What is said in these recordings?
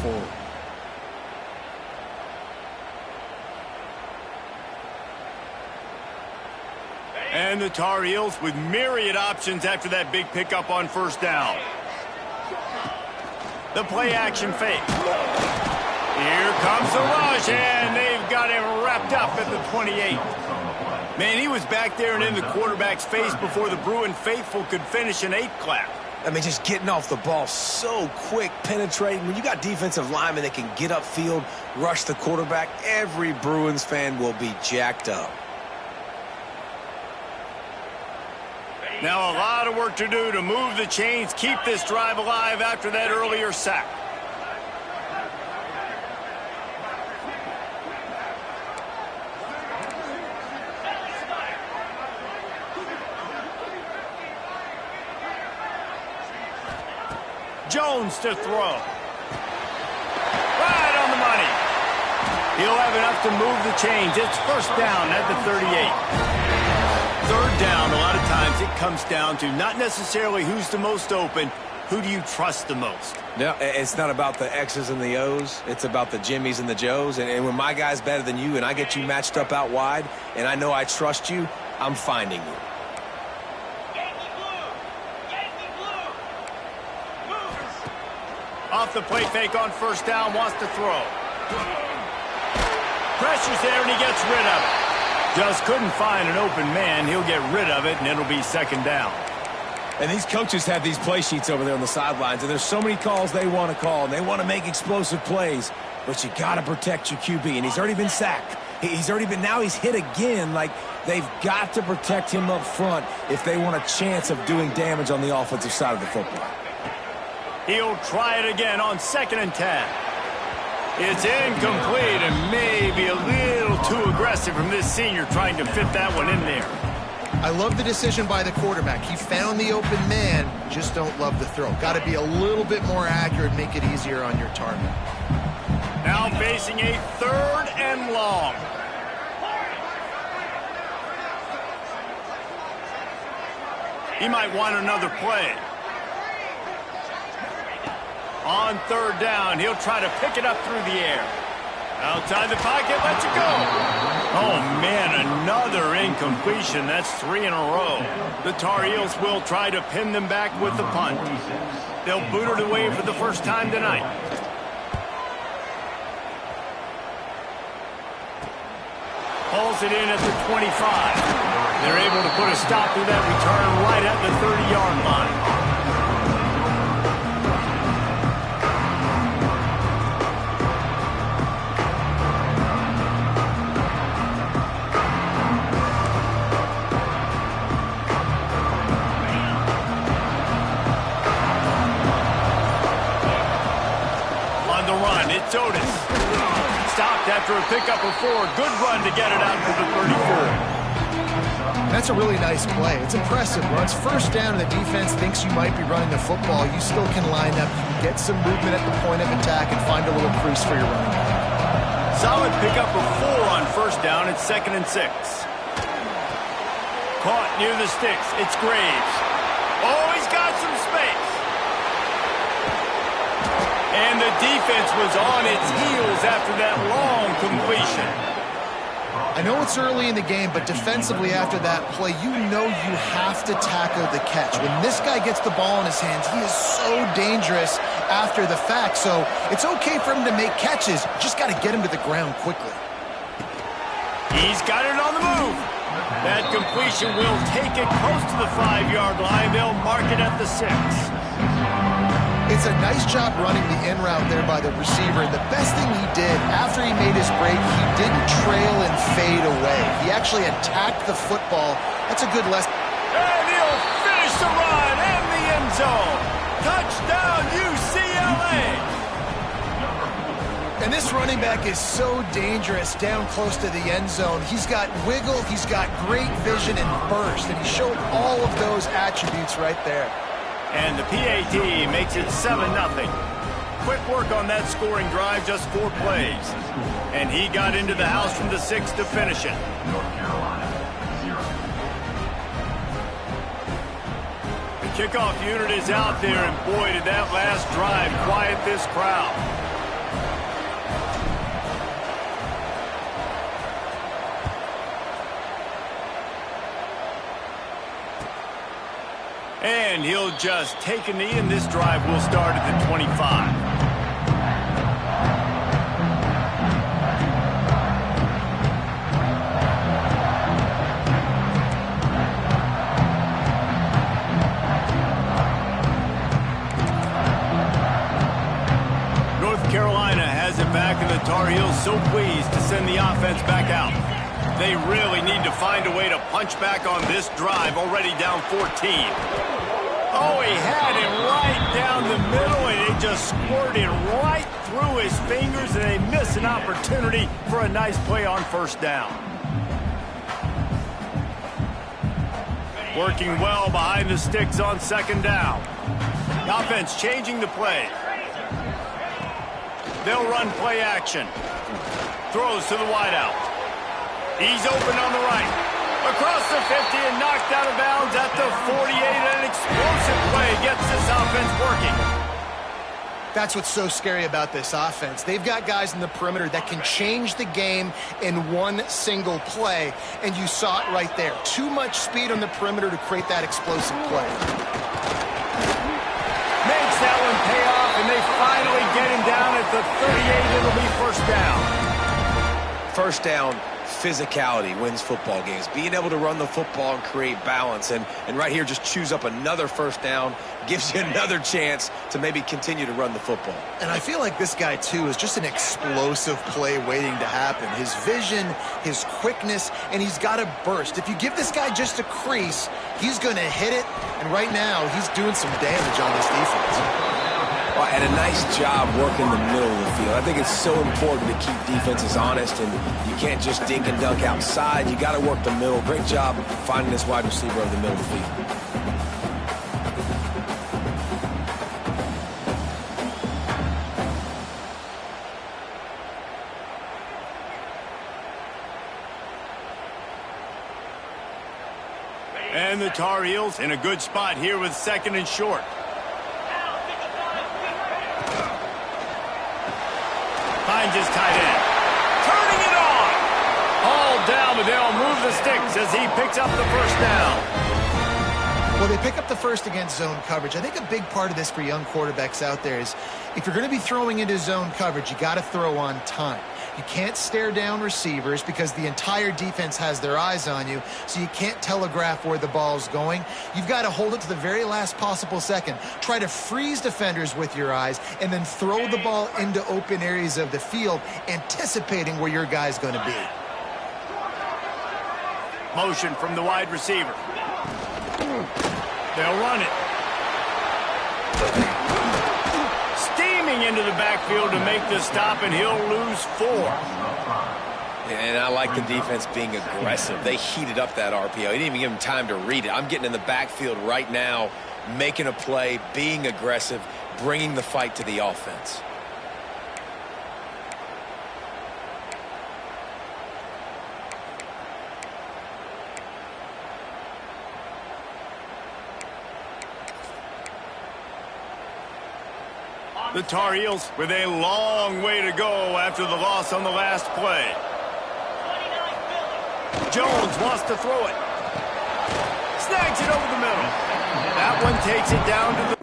forward. And the Tar Heels with myriad options after that big pickup on first down. The play action fake. Here comes the rush, and they've got him wrapped up at the 28. Man, he was back there and in the quarterback's face before the Bruin faithful could finish an 8 clap. I mean, just getting off the ball so quick, penetrating. When you got defensive linemen that can get upfield, rush the quarterback, every Bruins fan will be jacked up. Now a lot of work to do to move the chains, keep this drive alive after that earlier sack. Jones to throw. Right on the money. He'll have enough to move the chains. It's first down at the 38. Third down, a lot of times it comes down to not necessarily who's the most open, who do you trust the most? No, it's not about the X's and the O's. It's about the Jimmys and the Joes. And when my guy's better than you and I get you matched up out wide and I know I trust you, I'm finding you. Off the play fake on first down, wants to throw. Pressure's there and he gets rid of it. Just couldn't find an open man. He'll get rid of it, and it'll be second down. And these coaches have these play sheets over there on the sidelines, and there's so many calls they want to call, and they want to make explosive plays. But you got to protect your QB, and he's already been sacked. Now he's hit again. Like, they've got to protect him up front if they want a chance of doing damage on the offensive side of the football. He'll try it again on 2nd and 10. It's incomplete and maybe a little too aggressive from this senior trying to fit that one in there. I love the decision by the quarterback. He found the open man, just don't love the throw. Got to be a little bit more accurate, make it easier on your target. Now facing a 3rd and long. He might want another play. On 3rd down, he'll try to pick it up through the air. Outside the pocket, lets it go. Oh, man, another incompletion. That's 3 in a row. The Tar Heels will try to pin them back with the punt. They'll boot it away for the first time tonight. Pulls it in at the 25. They're able to put a stop to that return right at the 30-yard line. It's Otis. Stopped after a pickup of 4. Good run to get it out to the 34. That's a really nice play. It's impressive. Once first down and the defense thinks you might be running the football, you still can line up, you can get some movement at the point of attack and find a little crease for your running back. Solid pickup of 4 on first down. It's 2nd and 6. Caught near the sticks. It's Graves. Oh, he's got some space. And the defense was on its heels after that long completion. I know it's early in the game, but defensively after that play, you know you have to tackle the catch. When this guy gets the ball in his hands, he is so dangerous after the fact. So it's okay for him to make catches. Just got to get him to the ground quickly. He's got it on the move. That completion will take it close to the 5-yard line. They'll mark it at the 6. It's a nice job running the in route there by the receiver. And the best thing he did after he made his break, he didn't trail and fade away. He actually attacked the football. That's a good lesson. And he'll finish the run in the end zone. Touchdown, UCLA. And this running back is so dangerous down close to the end zone. He's got wiggle, he's got great vision and burst, and he showed all of those attributes right there. And the PAT makes it 7-0. Quick work on that scoring drive, just 4 plays. And he got into the house from the 6 to finish it. The kickoff unit is out there, and boy, did that last drive quiet this crowd. And he'll just take a knee, and this drive will start at the 25. Carolina has it back, and the Tar Heels so pleased to send the offense back out. They really need to find a way to punch back on this drive, already down 14. Oh, he had it right down the middle, and it just squirted right through his fingers, and they miss an opportunity for a nice play on first down. Working well behind the sticks on second down. The offense changing the play. They'll run play action. Throws to the wideout. He's open on the right. Across the 50 and knocked out of bounds at the 48. An explosive play gets this offense working. That's what's so scary about this offense. They've got guys in the perimeter that can change the game in one single play, and you saw it right there. Too much speed on the perimeter to create that explosive play. Makes that one pay off, and they finally get him down at the 38. It'll be first down. First down, physicality wins football games. Being able to run the football and create balance. And right here, just choose up another first down, gives you another chance to maybe continue to run the football. And I feel like this guy, too, is just an explosive play waiting to happen. His vision, his quickness, and he's got a burst. If you give this guy just a crease, he's going to hit it. And right now, he's doing some damage on this defense. Well, and a nice job working the middle of the field. I think it's so important to keep defenses honest, and you can't just dink and dunk outside. You got to work the middle. Great job finding this wide receiver over the middle of the field. And the Tar Heels in a good spot here with second and short. Finds his tight end. Turning it on. All down, but they'll move the sticks as he picks up the first down. Well, they pick up the first against zone coverage. I think a big part of this for young quarterbacks out there is if you're going to be throwing into zone coverage, you got to throw on time. You can't stare down receivers because the entire defense has their eyes on you, so you can't telegraph where the ball's going. You've got to hold it to the very last possible second. Try to freeze defenders with your eyes and then throw the ball into open areas of the field, anticipating where your guy's going to be. Motion from the wide receiver. They'll run it. Steaming into the backfield to make the stop, and he'll lose 4. And I like the defense being aggressive. They heated up that RPO. He didn't even give him time to read it. I'm getting in the backfield right now, making a play, being aggressive, bringing the fight to the offense. The Tar Heels with a long way to go after the loss on the last play. Jones wants to throw it. Snags it over the middle. That one takes it down to the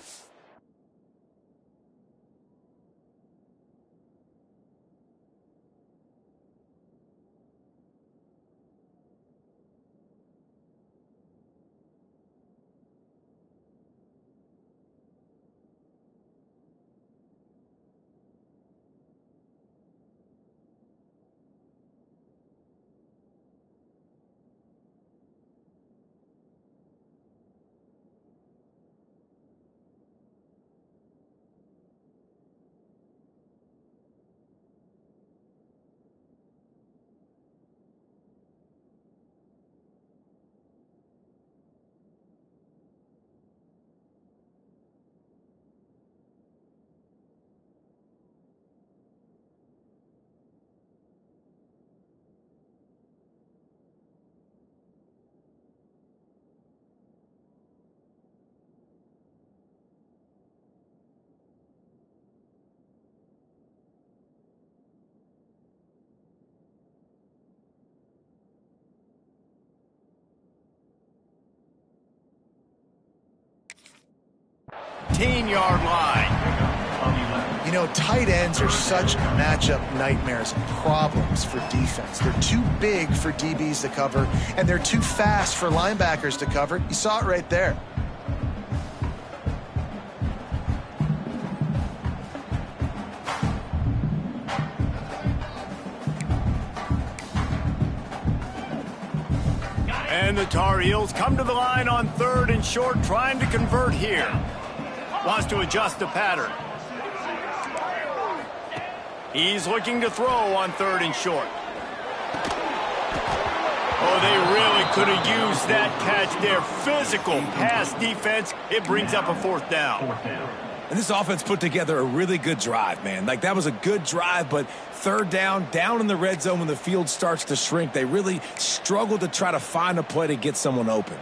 15-yard line. You know, tight ends are such matchup nightmares and problems for defense. They're too big for DBs to cover, and they're too fast for linebackers to cover. You saw it right there. And the Tar Heels come to the line on 3rd and short, trying to convert here. Wants to adjust the pattern. He's looking to throw on 3rd and short. Oh, they really could have used that catch there. Physical pass defense. It brings up a 4th down. And this offense put together a really good drive, man. Like, that was a good drive, but 3rd down in the red zone when the field starts to shrink, they really struggled to try to find a play to get someone open.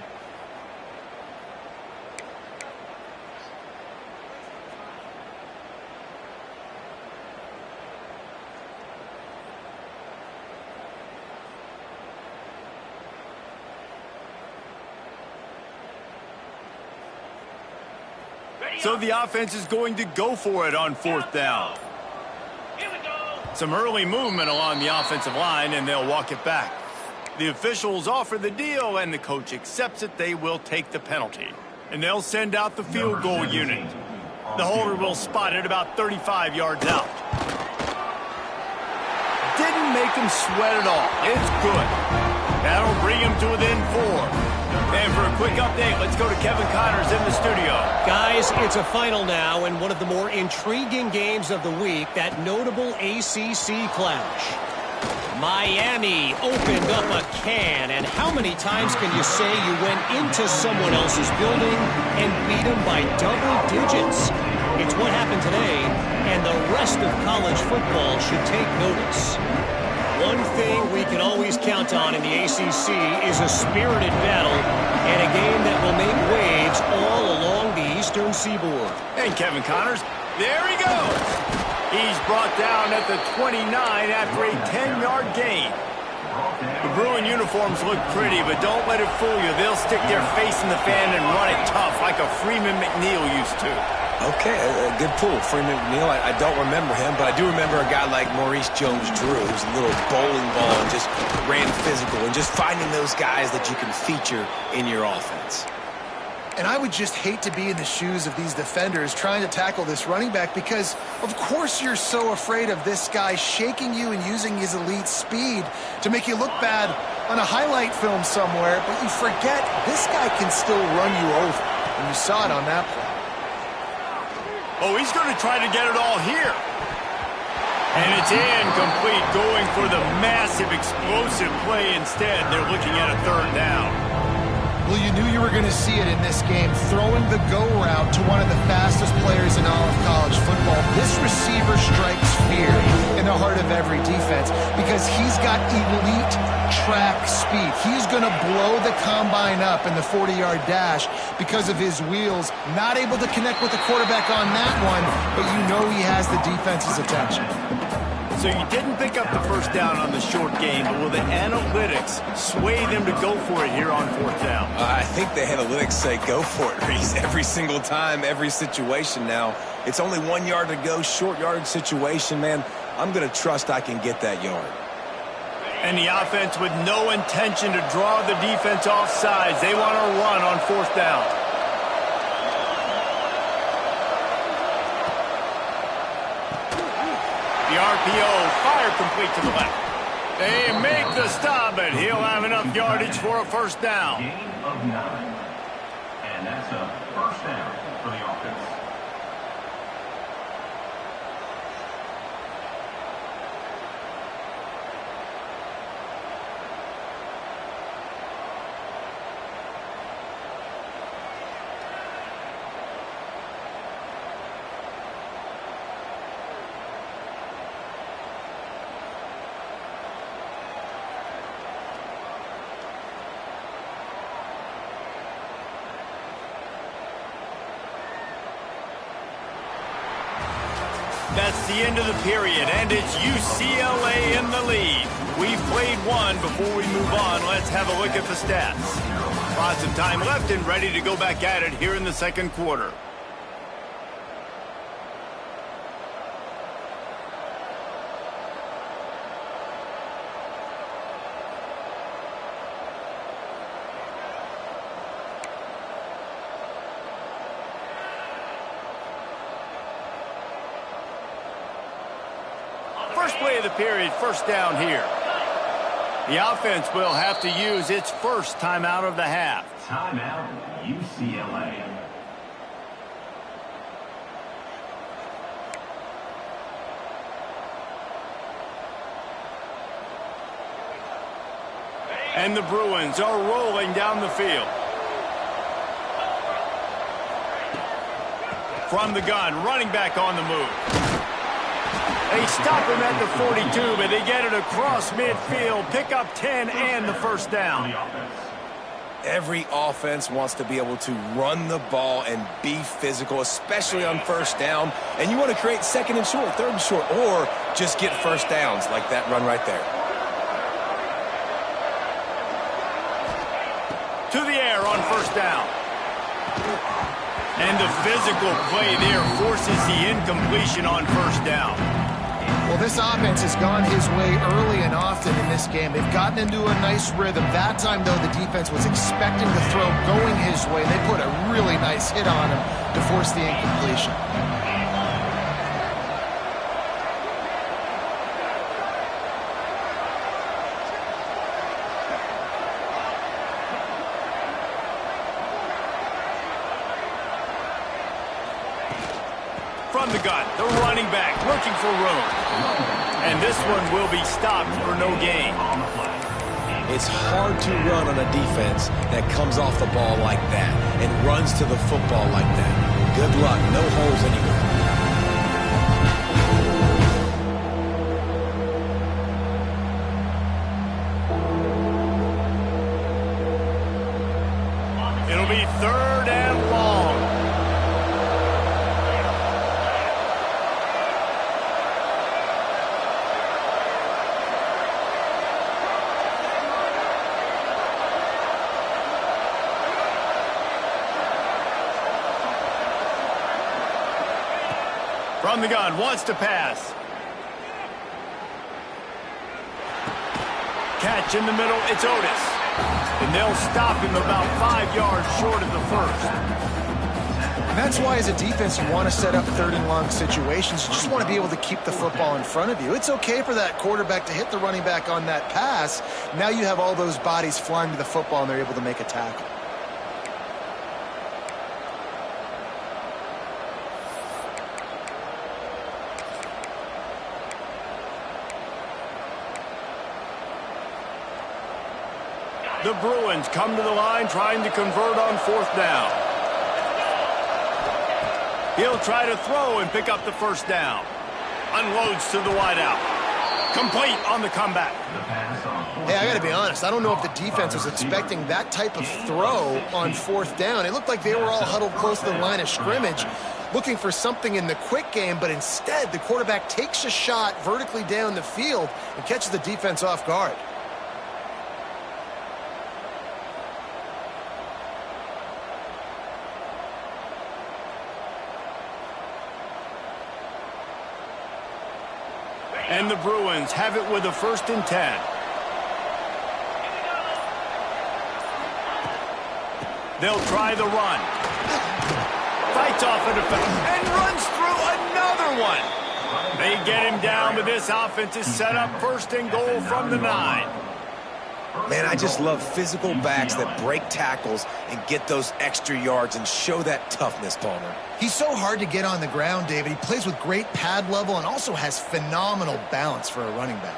So the offense is going to go for it on 4th down. Some early movement along the offensive line, and they'll walk it back. The officials offer the deal, and the coach accepts it. They will take the penalty. And they'll send out the field goal unit. The holder will spot it about 35 yards out. Didn't make him sweat at all. It's good. That'll bring him to within 4. And for a quick update, let's go to Kevin Connors in the studio. Guys, it's a final now, and one of the more intriguing games of the week, that notable ACC clash. Miami opened up a can, and how many times can you say you went into someone else's building and beat them by double digits? It's what happened today, and the rest of college football should take notice. One thing we can always count on in the ACC is a spirited battle and a game that will make waves all along the Eastern Seaboard. And Kevin Connors, there he goes. He's brought down at the 29 after a 10-yard gain. The Bruin uniforms look pretty, but don't let it fool you. They'll stick their face in the fan and run it tough like a Freeman McNeil used to. Okay, a good pull. Freeman McNeil, I don't remember him, but I do remember a guy like Maurice Jones-Drew, who's a little bowling ball and just ran physical, and just finding those guys that you can feature in your offense. And I would just hate to be in the shoes of these defenders trying to tackle this running back, because of course you're so afraid of this guy shaking you and using his elite speed to make you look bad on a highlight film somewhere, but you forget this guy can still run you over, and you saw it on that play. Oh, he's going to try to get it all here. And it's incomplete, going for the massive explosive play instead. They're looking at a 3rd down. Well, you knew you were going to see it in this game, throwing the go route to one of the fastest players in all of college football. This receiver strikes fear in the heart of every defense because he's got elite track speed. He's going to blow the combine up in the 40-yard dash because of his wheels. Not able to connect with the quarterback on that one, but you know he has the defense's attention. So you didn't pick up the 1st down on the short game, but will the analytics sway them to go for it here on 4th down? I think the analytics say go for it, Reese. Every single time, every situation now. It's only 1 yard to go, short yardage situation, man. I'm going to trust I can get that yard. And the offense with no intention to draw the defense off sides. They want to run on 4th down. The RPO, fire complete to the left. They make the stop, and he'll have enough yardage for a 1st down. Gain of 9. And that's a 1st down for the offense. That's the end of the period, and it's UCLA in the lead. We've played one. Before we move on, let's have a look at the stats. Lots of time left and ready to go back at it here in the 2nd quarter. First play of the period, first down here. The offense will have to use its first timeout of the half. Timeout, UCLA. And the Bruins are rolling down the field. From the gun, running back on the move. They stop him at the 42, but they get it across midfield, pick up 10 and the first down. Every offense wants to be able to run the ball and be physical, especially on first down. And you want to create second and short, third and short, or just get first downs like that run right there. To the air on first down. And the physical play there forces the incompletion on first down. Well, this offense has gone his way early and often in this game. They've gotten into a nice rhythm. That time, though, the defense was expecting the throw going his way. They put a really nice hit on him to force the incompletion. From the gun, the running back looking for room. And this one will be stopped for no gain. It's hard to run on a defense that comes off the ball like that and runs to the football like that. Good luck. No holes anywhere. It'll be third and long. From the gun, wants to pass. Catch in the middle, it's Otis. And they'll stop him about 5 yards short of the first. And that's why, as a defense, you want to set up third and long situations. You just want to be able to keep the football in front of you. It's okay for that quarterback to hit the running back on that pass. Now you have all those bodies flying to the football, and they're able to make a tackle. The Bruins come to the line trying to convert on fourth down. He'll try to throw and pick up the first down. Unloads to the wideout. Complete on the comeback. Hey, I got to be honest. I don't know if the defense was expecting that type of throw on fourth down. It looked like they were all huddled close to the line of scrimmage, looking for something in the quick game, but instead the quarterback takes a shot vertically down the field and catches the defense off guard. And the Bruins have it with a 1st and 10. They'll try the run. Fights off a defense and runs through another one. They get him down, but this offense is set up 1st and goal from the 9. Man, I just love physical backs that break tackles and get those extra yards and show that toughness, Palmer. He's so hard to get on the ground, David. He plays with great pad level and also has phenomenal balance for a running back.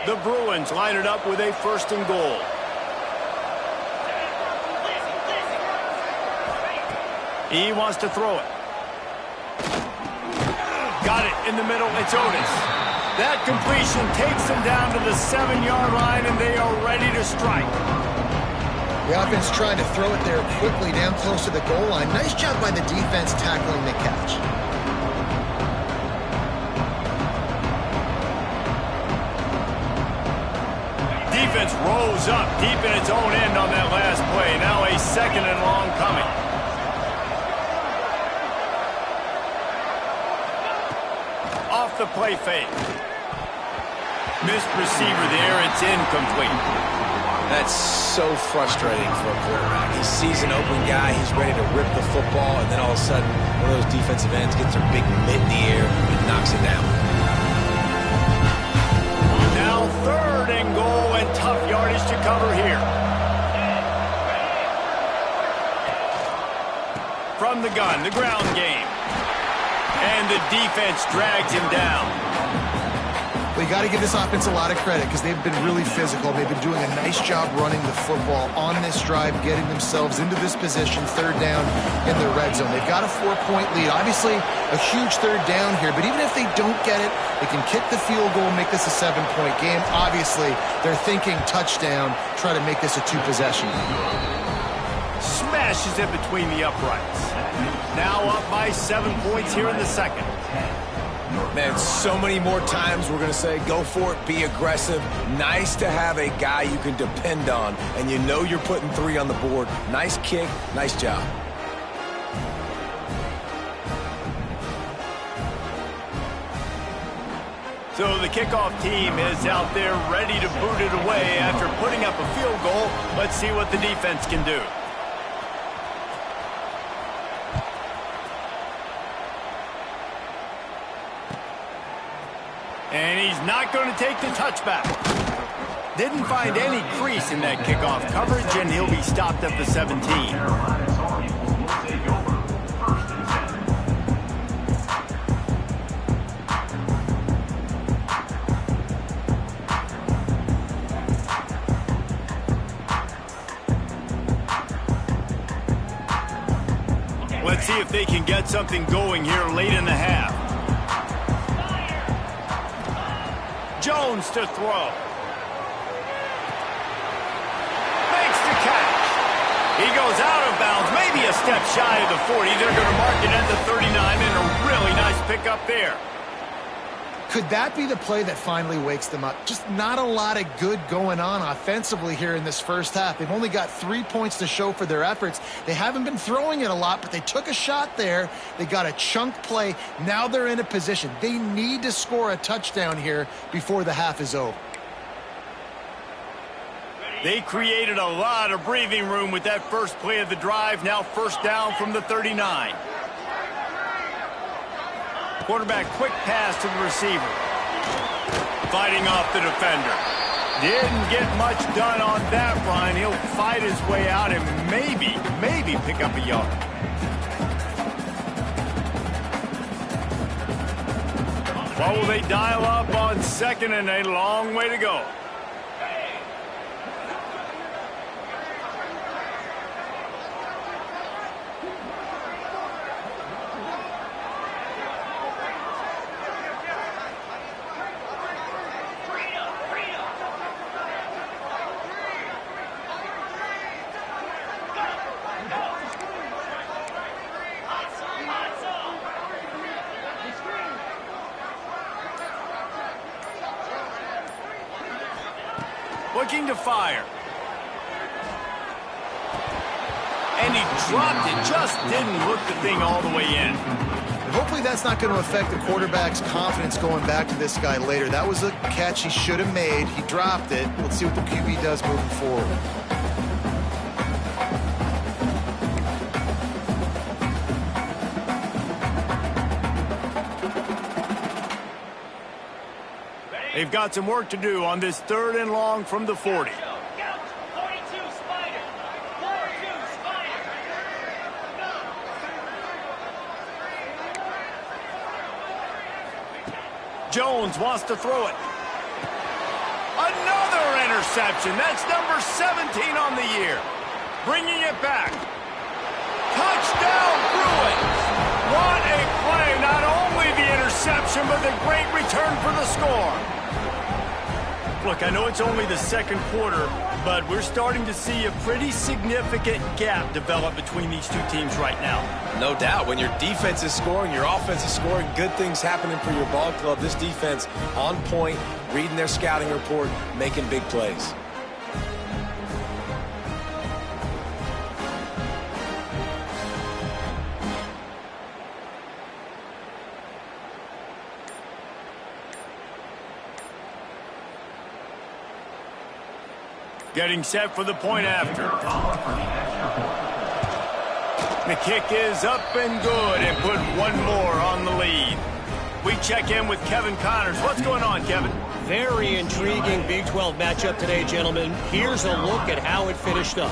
The Bruins line it up with a 1st and goal. He wants to throw it. Got it in the middle. It's Otis. That completion takes them down to the 7-yard line, and they are ready to strike. The offense trying to throw it there quickly down close to the goal line. Nice job by the defense tackling the catch. Defense rolls up deep in its own end on that last play. Now a 2nd and long coming. Off the play fake. Missed receiver there. It's incomplete. That's so frustrating for a quarterback. He sees an open guy, he's ready to rip the football, and then all of a sudden, one of those defensive ends gets their big mitt in the air and knocks it down. from the gun, the ground game. And the defense drags him down. We got to give this offense a lot of credit because they've been really physical. They've been doing a nice job running the football on this drive, getting themselves into this position, third down in the red zone. They've got a 4-point lead. Obviously, a huge third down here, but even if they don't get it, they can kick the field goal, make this a 7-point game. Obviously, they're thinking touchdown, try to make this a 2-possession. Smashes it between the uprights. Now up by 7 points here in the second. Man, so many more times we're going to say, go for it, be aggressive. Nice to have a guy you can depend on, and you know you're putting 3 on the board. Nice kick, nice job. So the kickoff team is out there ready to boot it away after putting up a field goal. Let's see what the defense can do. And he's not going to take the touchback. Didn't find any crease in that kickoff coverage, and he'll be stopped at the 17. Let's see if they can get something going here late in the half. Jones to throw. Makes the catch. He goes out of bounds, maybe a step shy of the 40. They're going to mark it at the 39, and a really nice pickup there. Could that be the play that finally wakes them up? Just not a lot of good going on offensively here in this first half. They've only got 3 points to show for their efforts. They haven't been throwing it a lot, but they took a shot there. They got a chunk play. Now they're in a position. They need to score a touchdown here before the half is over. They created a lot of breathing room with that first play of the drive. Now first down from the 39. Quarterback, quick pass to the receiver. Fighting off the defender. Didn't get much done on that run. He'll fight his way out and maybe pick up a yard. What will they dial up on second, and a long way to go? Looking to fire. And he dropped it. Just didn't look the thing all the way in. Hopefully that's not going to affect the quarterback's confidence going back to this guy later. That was a catch he should have made. He dropped it. Let's see what the QB does moving forward. They've got some work to do on this 3rd and long from the 40. Jones wants to throw it. Another interception. That's number 17 on the year. Bringing it back. Touchdown, Bruins. What a play. Not only the interception, but the great return for the score. Look, I know it's only the second quarter, but we're starting to see a pretty significant gap develop between these two teams right now. No doubt. When your defense is scoring, your offense is scoring, good things happening for your ball club. This defense on point, reading their scouting report, making big plays. Getting set for the point after. The kick is up and good and put one more on the lead. We check in with Kevin Connors. What's going on, Kevin? Very intriguing Big 12 matchup today, gentlemen. Here's a look at how it finished up.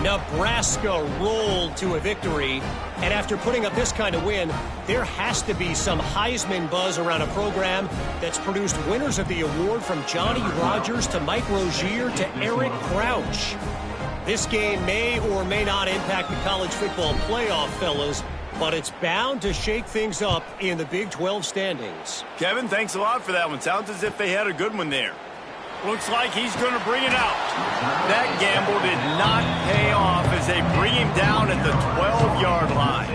Nebraska rolled to a victory, and after putting up this kind of win, there has to be some Heisman buzz around a program that's produced winners of the award from Johnny Rodgers to Mike Rozier to Eric Crouch. This game may or may not impact the college football playoff, fellas, but it's bound to shake things up in the Big 12 standings. Kevin, thanks a lot for that one. Sounds as if they had a good one there. Looks like he's going to bring it out. That gamble did not pay off as they bring him down at the 12-yard line.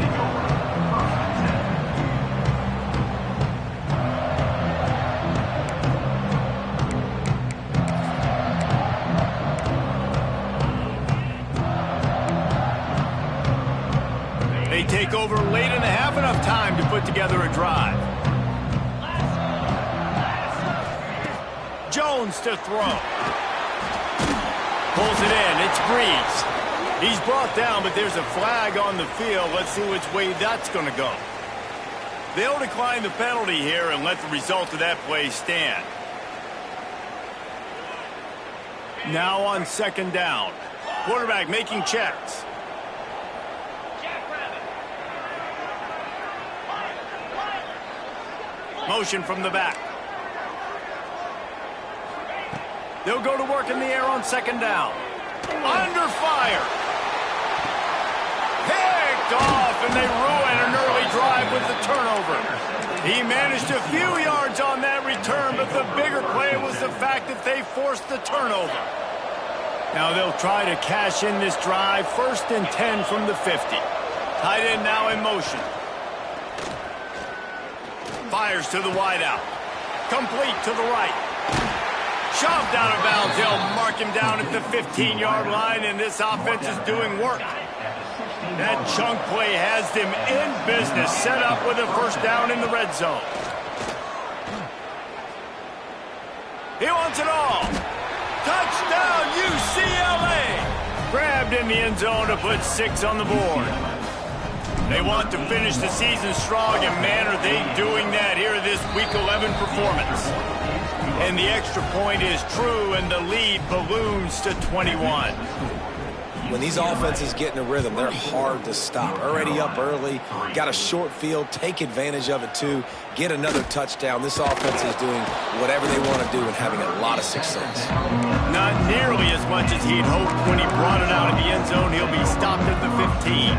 They take over late and have enough time to put together a drive. Jones to throw. Pulls it in. It's Breeze. He's brought down, but there's a flag on the field. Let's see which way that's going to go. They'll decline the penalty here and let the result of that play stand. Now on second down. Quarterback making checks. Motion from the back. They'll go to work in the air on second down. Under fire. Picked off, and they ruin an early drive with the turnover. He managed a few yards on that return, but the bigger play was the fact that they forced the turnover. Now they'll try to cash in this drive. 1st and 10 from the 50. Tight end now in motion. Fires to the wideout. Complete to the right. Shoved out of bounds. They'll mark him down at the 15-yard line, and this offense is doing work. That chunk play has them in business, set up with a first down in the red zone. He wants it all. Touchdown, UCLA! Grabbed in the end zone to put 6 on the board. They want to finish the season strong, and man, are they doing that here in this Week 11 performance. And the extra point is true, and the lead balloons to 21. When these offenses get in a rhythm, they're hard to stop. Already up early, got a short field, take advantage of it too, get another touchdown. This offense is doing whatever they want to do and having a lot of success. Not nearly as much as he'd hoped when he brought it out of the end zone. He'll be stopped at the 15.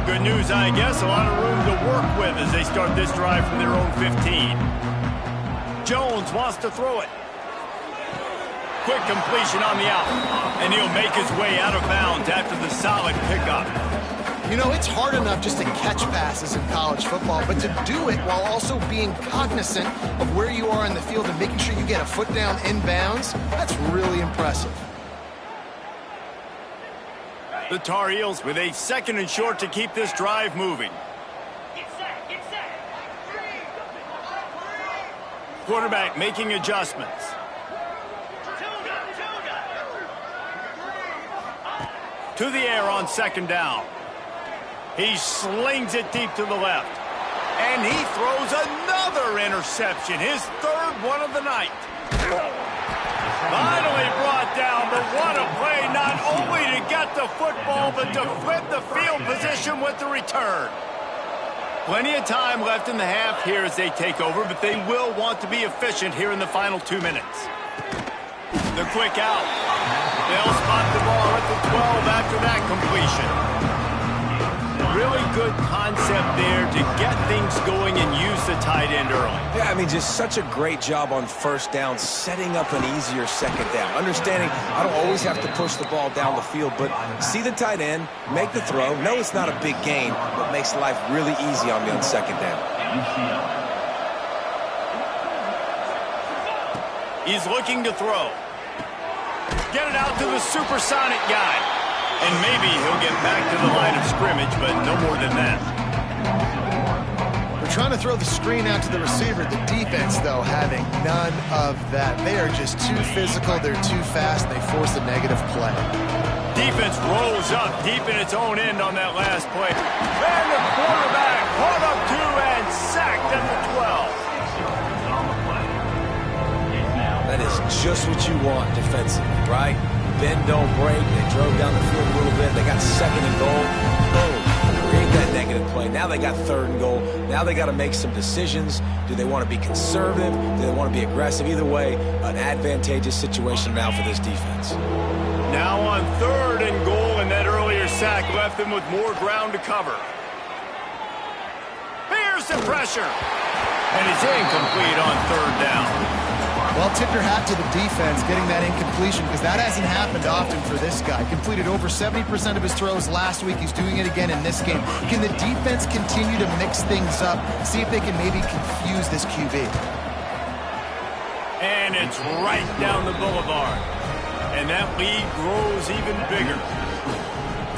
Good news, I guess, a lot of room to work with as they start this drive from their own 15. Jones wants to throw it. Quick completion on the out, and he'll make his way out of bounds after the solid pickup. You know, it's hard enough just to catch passes in college football, but to do it while also being cognizant of where you are in the field and making sure you get a foot down in bounds, that's really impressive. The Tar Heels with a 2nd and short to keep this drive moving. Quarterback making adjustments. To the air on 2nd down. He slings it deep to the left. And he throws another interception, his 3rd one of the night. Finally brought down, but what a play, not only to get the football, but to flip the field position with the return. Plenty of time left in the half here as they take over, but they will want to be efficient here in the final 2 minutes. The quick out. They'll spot the ball at the 12 after that completion. Really good concept there to get things going and use the tight end early. Yeah, I mean, just such a great job on 1st down, setting up an easier 2nd down. Understanding I don't always have to push the ball down the field, but see the tight end, make the throw. No, it's not a big gain, but makes life really easy on me on 2nd down. He's looking to throw. Get it out to the supersonic guy. And maybe he'll get back to the line of scrimmage, but no more than that. They're trying to throw the screen out to the receiver. The defense, though, having none of that. They are just too physical, they're too fast, and they force a negative play. Defense rolls up deep in its own end on that last play. And the quarterback caught up to and sacked at the 12. That is just what you want defensively, right? bend, don't break. They drove down the field a little bit. They got second and goal. Boom. Create that negative play. Now they got third and goal. Now they got to make some decisions. Do they want to be conservative? Do they want to be aggressive? Either way, an advantageous situation now for this defense. Now on third and goal, and that earlier sack left them with more ground to cover. Here's the pressure. And it's incomplete on third down. Well, tip your hat to the defense getting that incompletion, because that hasn't happened often for this guy. Completed over 70% of his throws last week. He's doing it again in this game. Can the defense continue to mix things up, see if they can maybe confuse this QB? And it's right down the boulevard. And that lead grows even bigger.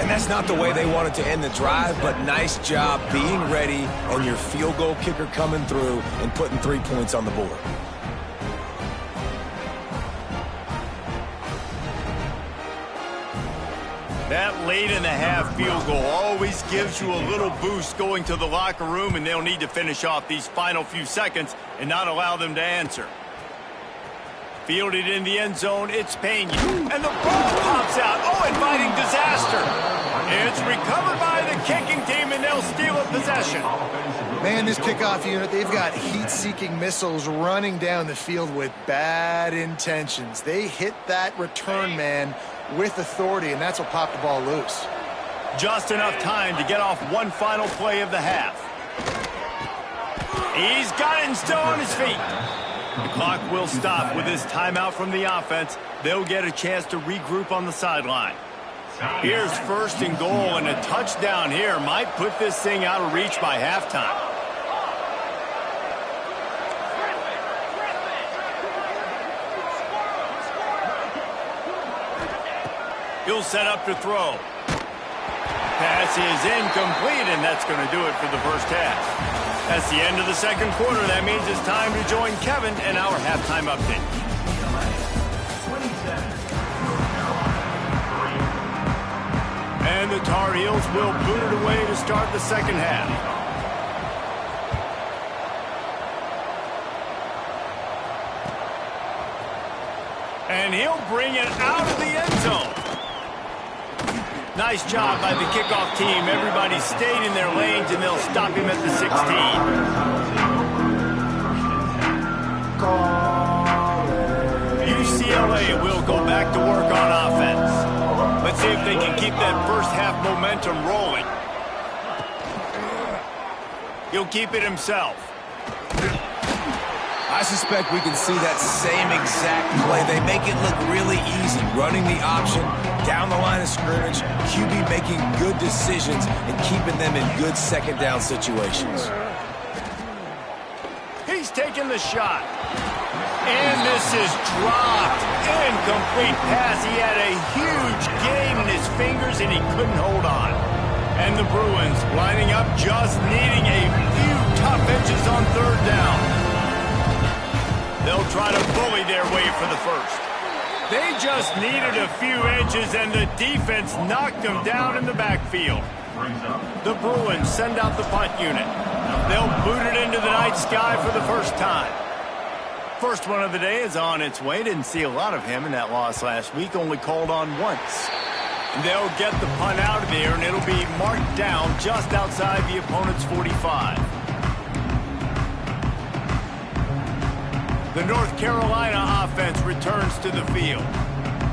And that's not the way they wanted to end the drive, but nice job being ready and your field goal kicker coming through and putting 3 points on the board. That late in the half field goal always gives you a little boost going to the locker room, and they'll need to finish off these final few seconds and not allow them to answer. Fielded in the end zone, it's Pena. And the ball pops out. Oh, inviting disaster. It's recovered by the kicking team, and they'll steal a possession. Man, this kickoff unit, they've got heat-seeking missiles running down the field with bad intentions. They hit that return man with authority, and that's what popped the ball loose. Just enough time to get off one final play of the half. He's got it and still on his feet. The clock will stop with this timeout from the offense. They'll get a chance to regroup on the sideline. Here's first and goal, and a touchdown here might put this thing out of reach by halftime. He'll set up to throw. Pass is incomplete, and that's going to do it for the first half. That's the end of the second quarter. That means it's time to join Kevin and our halftime update. And the Tar Heels will boot it away to start the second half. And he'll bring it out of the end zone. Nice job by the kickoff team. Everybody stayed in their lanes, and they'll stop him at the 16. UCLA will go back to work on offense. Let's see if they can keep that first half momentum rolling. He'll keep it himself. I suspect we can see that same exact play. They make it look really easy, running the option down the line of scrimmage, QB making good decisions and keeping them in good second down situations. He's taking the shot. And this is dropped. Incomplete pass. He had a huge gain in his fingers, and he couldn't hold on. And the Bruins lining up, just needing a few tough edges on third down. They'll try to bully their way for the first. They just needed a few edges, and the defense knocked them down in the backfield. The Bruins send out the punt unit. They'll boot it into the night sky for the first time. First one of the day is on its way. Didn't see a lot of him in that loss last week, only called on once. They'll get the punt out of there, and it'll be marked down just outside the opponent's 45. The North Carolina offense returns to the field.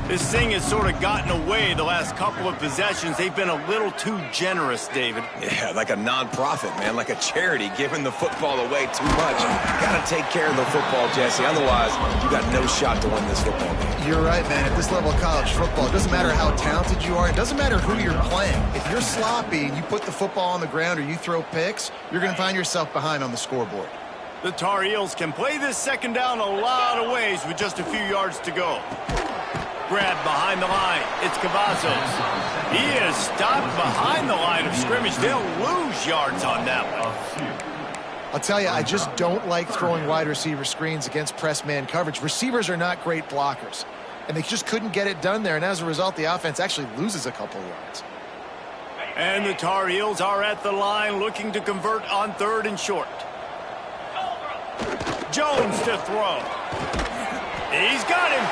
This thing has sort of gotten away the last couple of possessions. They've been a little too generous, David. Yeah, like a non-profit, man, like a charity, giving the football away too much. You got to take care of the football, Jesse. Otherwise, you got no shot to win this football game. You're right, man. At this level of college football, it doesn't matter how talented you are. It doesn't matter who you're playing. If you're sloppy and you put the football on the ground or you throw picks, you're going to find yourself behind on the scoreboard. The Tar Heels can play this second down a lot of ways with just a few yards to go. Grab behind the line. It's Cavazos. He is stopped behind the line of scrimmage. They'll lose yards on that one. I'll tell you, I just don't like throwing wide receiver screens against press man coverage. Receivers are not great blockers, and they just couldn't get it done there, and as a result, the offense actually loses a couple of yards. And the Tar Heels are at the line looking to convert on third and short. Jones to throw. He's got him.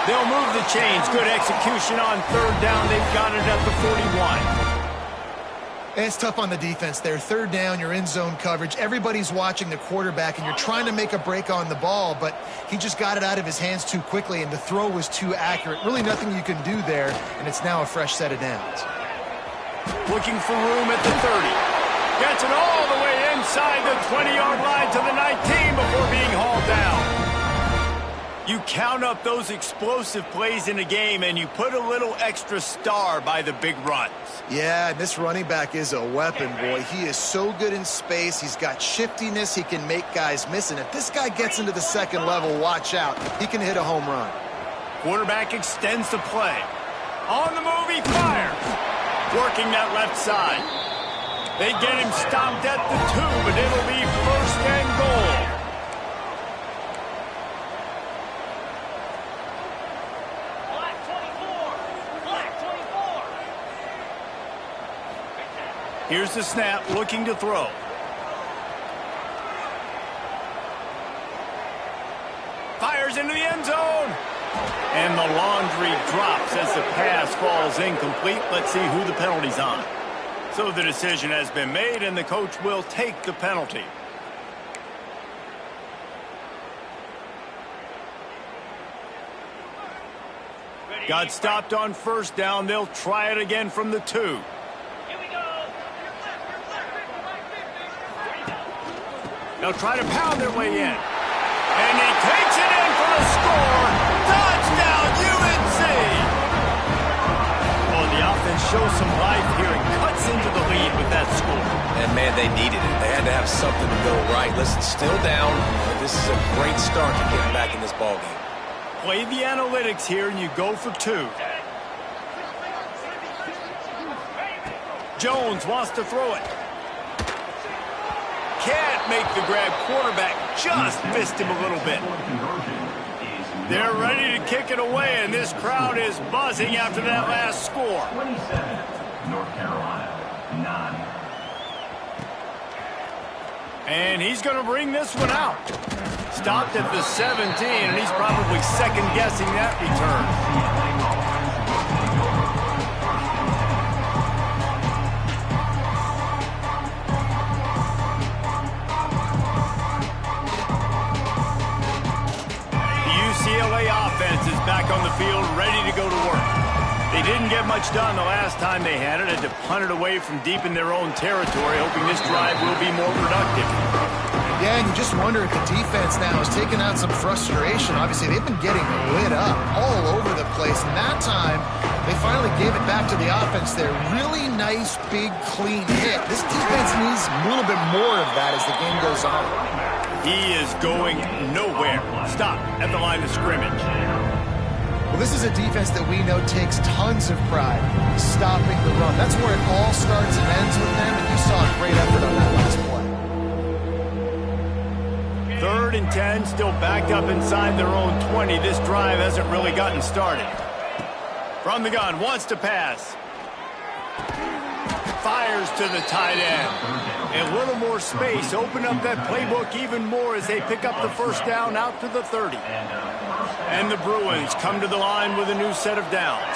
They'll move the chains. Good execution on third down. They've got it at the 41. It's tough on the defense there. Third down, you're in zone coverage. Everybody's watching the quarterback, and you're trying to make a break on the ball, but he just got it out of his hands too quickly, and the throw was too accurate. Really nothing you can do there, and it's now a fresh set of downs. Looking for room at the 30. Gets it all the way inside the 20-yard line to the 19 before being hauled down. You count up those explosive plays in a game, and you put a little extra star by the big runs. Yeah, this running back is a weapon, boy. He is so good in space. He's got shiftiness. He can make guys miss. And if this guy gets into the second level, watch out. He can hit a home run. Quarterback extends the play. On the move, he fires. Working that left side. They get him stopped at the 2, but it'll be first and goal. Here's the snap, looking to throw. Fires into the end zone. And the laundry drops as the pass falls incomplete. Let's see who the penalty's on. So the decision has been made, and the coach will take the penalty. Got stopped on first down. They'll try it again from the 2. They'll try to pound their way in. And he takes it in for the score. Touchdown, UNC! Oh, the offense shows some life here and cuts into the lead with that score. And, man, they needed it. They had to have something to go right. Listen, still down, but this is a great start to getting back in this ballgame. Play the analytics here, and you go for 2. Jones wants to throw it. Can't make the grab. Quarterback just missed him a little bit. They're ready to kick it away, and this crowd is buzzing after that last score. 27, North Carolina, 9. And he's going to bring this one out. Stopped at the 17, and he's probably second-guessing that return. Offense is back on the field, ready to go to work. They didn't get much done the last time they had it. Had to punt it away from deep in their own territory, hoping this drive will be more productive. Yeah, and you just wonder if the defense now is taking out some frustration. Obviously, they've been getting lit up all over the place. And that time, they finally gave it back to the offense there. Really nice, big, clean hit. This defense needs a little bit more of that as the game goes on. He is going nowhere. Stop at the line of scrimmage. Well, this is a defense that we know takes tons of pride stopping the run. That's where it all starts and ends with them, and you saw a great effort on that last play. 3rd and 10, still backed up inside their own 20. This drive hasn't really gotten started. From the gun, wants to pass. Fires to the tight end. A little more space. Open up that playbook even more as they pick up the first down out to the 30. And the Bruins come to the line with a new set of downs.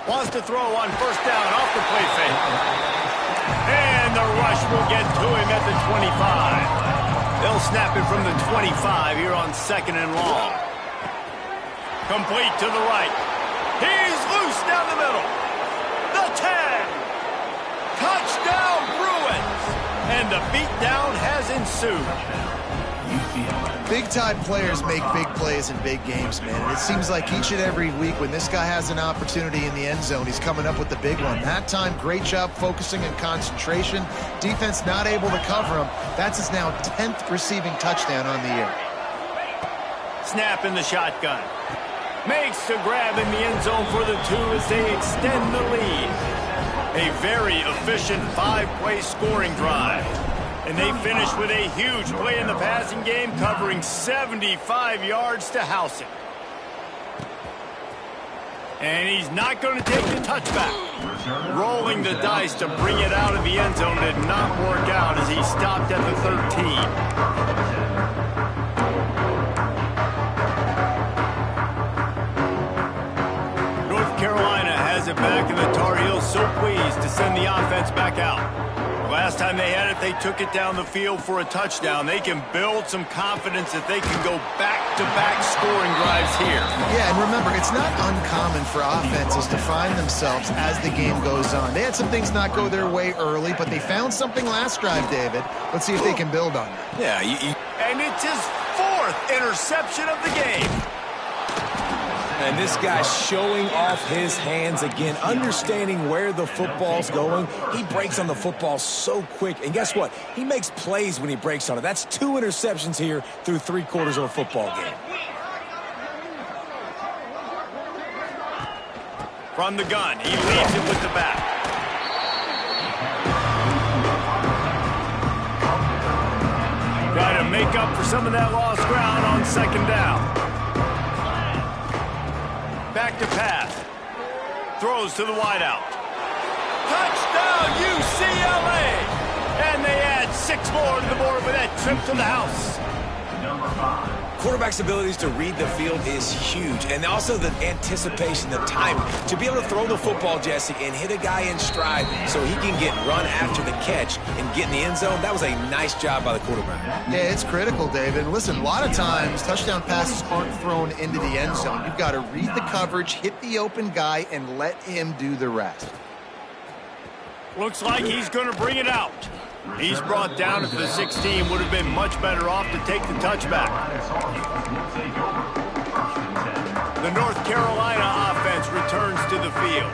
Wants to throw on first down off the play fake. And the rush will get to him at the 25. They'll snap it from the 25 here on 2nd and long. Complete to the right. He's loose down the middle. The 10. Touchdown, Bruins! And the beatdown has ensued. Big-time players make big plays in big games, man. And it seems like each and every week when this guy has an opportunity in the end zone, he's coming up with the big one. That time, great job focusing and concentration. Defense not able to cover him. That's his now 10th receiving touchdown on the year. Snap in the shotgun. Makes the grab in the end zone for the 2 as they extend the lead. A very efficient 5-play scoring drive. And they finish with a huge play in the passing game, covering 75 yards to house it. And he's not going to take the touchback. Rolling the dice to bring it out of the end zone did not work out as he stopped at the 13. send the offense back out. Last time they had it, they took it down the field for a touchdown. They can build some confidence that they can go back-to-back scoring drives here. Yeah, and remember, it's not uncommon for offenses to find themselves as the game goes on. They had some things not go their way early, but they found something last drive, David. Let's see if they can build on that. Yeah, and it's his 4th interception of the game. and this guy's showing off his hands again, understanding where the football's going. He breaks on the football so quick. And guess what? He makes plays when he breaks on it. That's 2 interceptions here through 3/4 of a football game. From the gun, he leads it with the back. Trying to make up for some of that lost ground on 2nd down. Back to pass. Throws to the wideout. Touchdown, UCLA! And they add 6 more to the board with that trip to the house. Number 5. Quarterback's abilities to read the field is huge, and also the anticipation, the timing. To be able to throw the football, Jesse, and hit a guy in stride so he can get run after the catch and get in the end zone, that was a nice job by the quarterback. Yeah, it's critical, David. Listen, a lot of times touchdown passes aren't thrown into the end zone. You've got to read the coverage, hit the open guy, and let him do the rest. Looks like he's going to bring it out. He's brought down at the 16. Would have been much better off to take the touchback. The North Carolina offense returns to the field.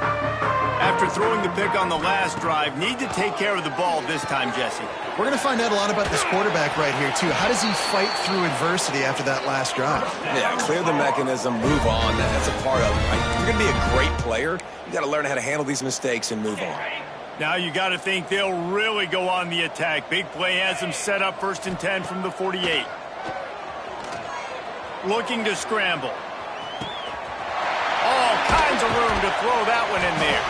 After throwing the pick on the last drive, need to take care of the ball this time, Jesse. We're going to find out a lot about this quarterback right here, too. How does he fight through adversity after that last drive? Yeah, clear the mechanism, move on. That's a part of it, right? If you're going to be a great player, you got to learn how to handle these mistakes and move on. Now you got to think they'll really go on the attack. Big play has them set up 1st and 10 from the 48. Looking to scramble. All kinds of room to throw that one in there.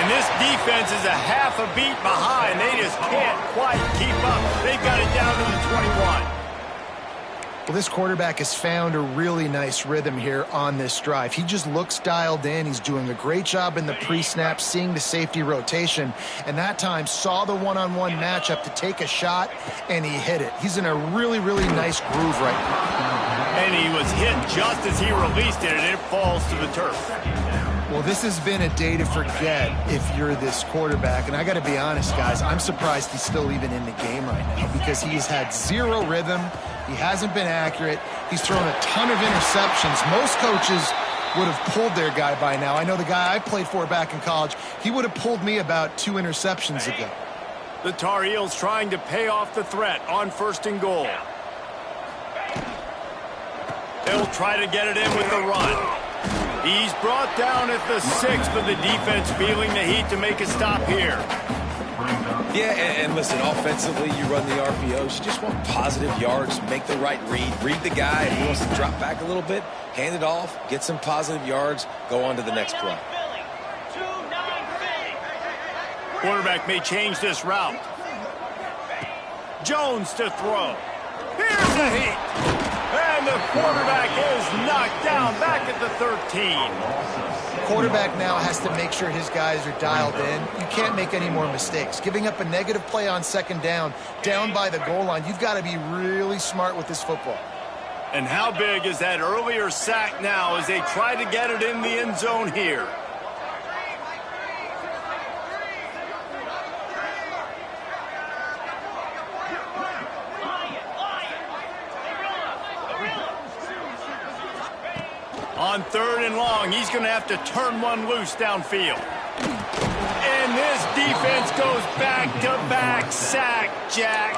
And this defense is a half a beat behind. They just can't quite keep up. They've got it down to the 21. Well, this quarterback has found a really nice rhythm here on this drive. He just looks dialed in. He's doing a great job in the pre-snap, seeing the safety rotation, and that time saw the one-on-one matchup to take a shot, and he hit it. He's in a really, really nice groove right now. And he was hit just as he released it, and it falls to the turf. Well, this has been a day to forget if you're this quarterback. And I got to be honest, guys, I'm surprised he's still even in the game right now because he's had 0 rhythm. He hasn't been accurate. He's thrown a ton of interceptions. Most coaches would have pulled their guy by now. I know the guy I played for back in college, he would have pulled me about 2 interceptions ago. The Tar Heels trying to pay off the threat on 1st and goal. They'll try to get it in with the run. He's brought down at the 6, but the defense feeling the heat to make a stop here. Yeah, and listen, offensively, you run the RPOs. You just want positive yards, make the right read the guy. If he wants to drop back a little bit, hand it off, get some positive yards, go on to the next play. Quarterback may change this route. Jones to throw. Here's the heat. And the quarterback is knocked down back at the 13. Quarterback now has to make sure his guys are dialed in. You can't make any more mistakes. Giving up a negative play on 2nd down by the goal line, you've got to be really smart with this football. And how big is that earlier sack now as they try to get it in the end zone here? On 3rd and long, he's going to have to turn one loose downfield. And this defense goes back-to-back sack, Jack.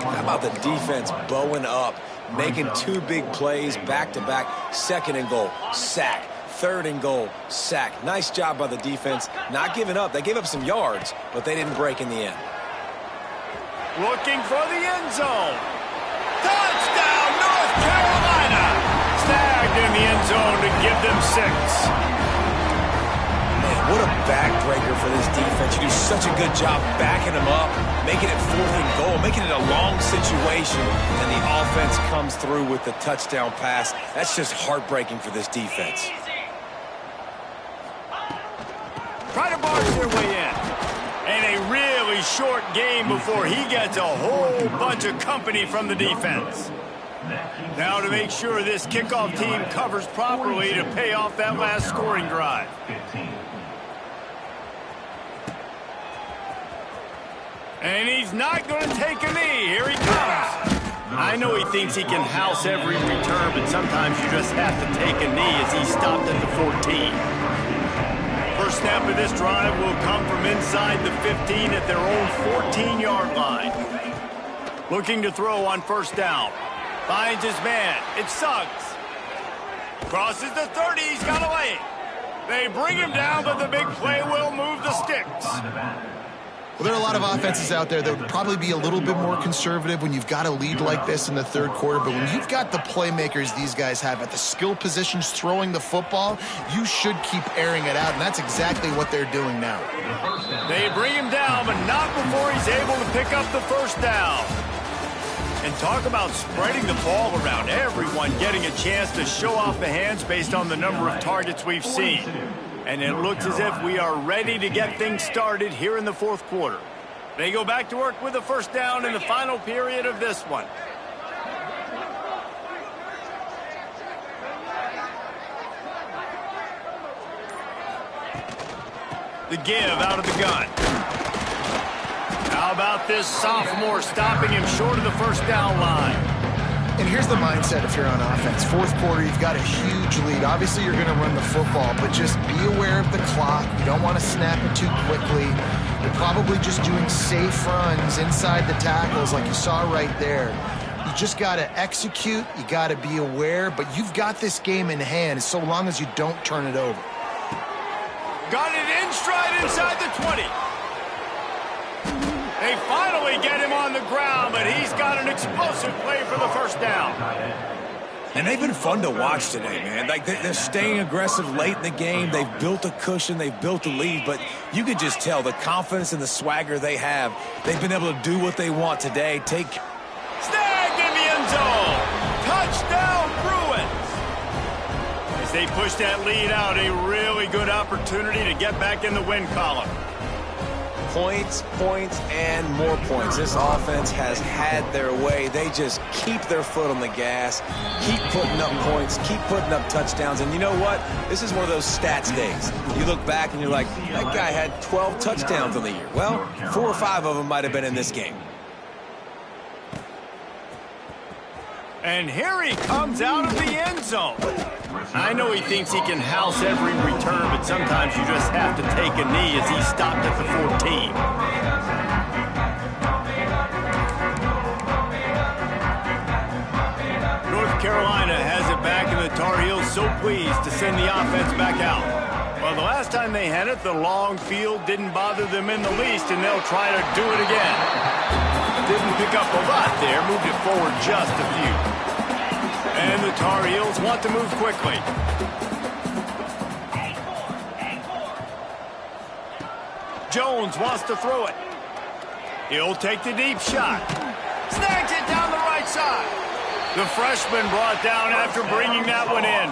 How about the defense bowing up, making 2 big plays back-to-back, 2nd and goal, sack, 3rd and goal, sack. Nice job by the defense, not giving up. They gave up some yards, but they didn't break in the end. Looking for the end zone. Touchdown, North Carolina. Snagged in the end zone to give them 6. Man, what a backbreaker for this defense. You do such a good job backing them up, making it 4th and goal, making it a long situation, and the offense comes through with the touchdown pass. That's just heartbreaking for this defense. Try to barge their way in. short game before he gets a whole bunch of company from the defense. Now to make sure this kickoff team covers properly to pay off that last scoring drive. And he's not going to take a knee. Here he comes. I know he thinks he can house every return, but sometimes you just have to take a knee as he stopped at the 14. First snap of this drive will come from inside the 15 at their own 14-yard line. Looking to throw on first down. Finds his man. It's Suggs. Crosses the 30. He's got away. They bring him down, but the big play will move the sticks. Well, there are a lot of offenses out there that would probably be a little bit more conservative when you've got a lead like this in the third quarter. But when you've got the playmakers these guys have at the skill positions throwing the football, you should keep airing it out, and that's exactly what they're doing now. They bring him down, but not before he's able to pick up the first down. And talk about spreading the ball around. Everyone getting a chance to show off the hands based on the number of targets we've seen. And it looks as if we are ready to get things started here in the fourth quarter. They go back to work with a first down in the final period of this one. The give out of the gun. How about this sophomore stopping him short of the first down line? And here's the mindset if you're on offense. Fourth quarter, you've got a huge lead. Obviously, you're going to run the football, but just be aware of the clock. You don't want to snap it too quickly. You're probably just doing safe runs inside the tackles like you saw right there. You just got to execute. You got to be aware, but you've got this game in hand so long as you don't turn it over. Got it in stride inside the 20. They finally get him on the ground, but he's got an explosive play for the first down. And they've been fun to watch today, man. Like they're staying aggressive late in the game. They've built a cushion. They've built a lead. But you can just tell the confidence and the swagger they have. They've been able to do what they want today. Snagged in the end zone. Touchdown, Bruins. As they push that lead out, a really good opportunity to get back in the win column. Points, and more points. This offense has had their way. They just keep their foot on the gas, keep putting up points, keep putting up touchdowns. And you know what? This is one of those stats days. You look back and you're like, that guy had 12 touchdowns on the year. Well, 4 or 5 of them might have been in this game. And here he comes out of the end zone. I know he thinks he can house every return, but sometimes you just have to take a knee as he stopped at the 14. North Carolina has it back, and the Tar Heels so pleased to send the offense back out. Well, the last time they had it, the long field didn't bother them in the least, and they'll try to do it again. Didn't pick up a lot there, moved it forward just a few. And the Tar Heels want to move quickly. Jones wants to throw it. He'll take the deep shot. Snags it down the right side. The freshman brought down after bringing that one in.